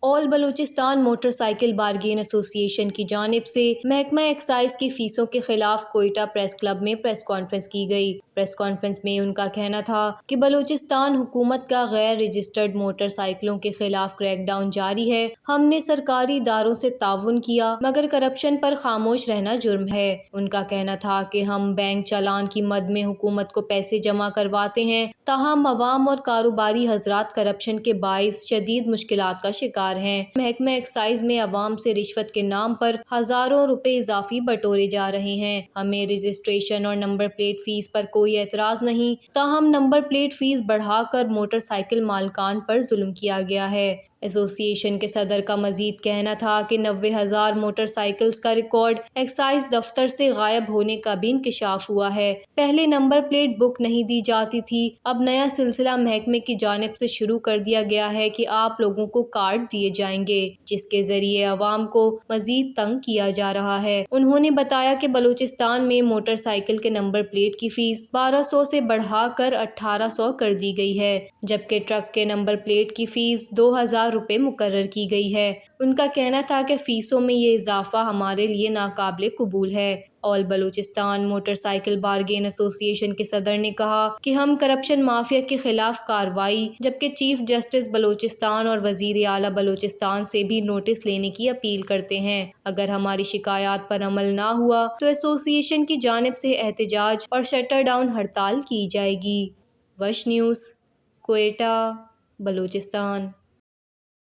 آل Balochistan motor cycle bargain ایسوسی ایشن کی جانب سے محکمہ ایکسائز کی فیسوں کے خلاف کوئٹہ پریس کلب میں پریس کانفرنس کی گئی۔ پریس کانفرنس میں ان کا کہنا تھا کہ بلوچستان حکومت کا غیر رجسٹرڈ موٹر سائیکلوں کے خلاف کریک ڈاؤن جاری ہے۔ ہم نے سرکاری اداروں سے تعاون کیا مگر کرپشن پر خاموش رہنا جرم ہے۔ ان کا کہنا تھا کہ ہم بینک چالان کی مد میں حکومت کو پیسے جمع کرواتے ہیں، تاہم عوام اور کاروباری حضرات کرپشن کے باعث شدید مشکلات کا شکار ہیں۔ محکمہ ایکسائز میں عوام سے رشوت کے نام پر ہزاروں روپے اضافی بٹورے جا رہے ہیں۔ ہمیں رجسٹریشن اور نمبر پلیٹ فیس پر کوئی اعتراض نہیں، تاہم نمبر پلیٹ فیس بڑھا کر موٹر سائیکل مالکان پر ظلم کیا گیا ہے۔ ایسوسی ایشن کے صدر کا مزید کہنا تھا کہ 90,000 موٹر سائیکلز کا ریکارڈ ایکسائز دفتر سے غائب ہونے کا بھی انکشاف ہوا ہے۔ پہلے نمبر پلیٹ بک نہیں دی جاتی تھی، اب نیا سلسلہ محکمے کی جانب سے شروع کر دیا گیا ہے کہ آپ لوگوں کو کارڈ دیے جائیں گے، جس کے ذریعے عوام کو مزید تنگ کیا جا رہا ہے۔ انہوں نے بتایا کہ بلوچستان میں موٹر سائیکل کے نمبر پلیٹ کی فیس 1200 سے بڑھا کر 1800 کر دی گئی ہے، جبکہ ٹرک کے نمبر پلیٹ کی فیس 2000 روپے مقرر کی گئی ہے۔ ان کا کہنا تھا کہ فیسوں میں یہ اضافہ ہمارے لیے ناقابل قبول ہے۔ آل بلوچستان موٹر سائیکل بارگین ایسوسی ایشن کے صدر نے کہا کہ ہم کرپشن مافیا کے خلاف کارروائی، جبکہ چیف جسٹس بلوچستان اور وزیر اعلیٰ بلوچستان سے بھی نوٹس لینے کی اپیل کرتے ہیں۔ اگر ہماری شکایات پر عمل نہ ہوا تو ایسوسی ایشن کی جانب سے احتجاج اور شٹر ڈاؤن ہڑتال کی جائے گی۔ وش نیوز، کوئٹہ، بلوچستان۔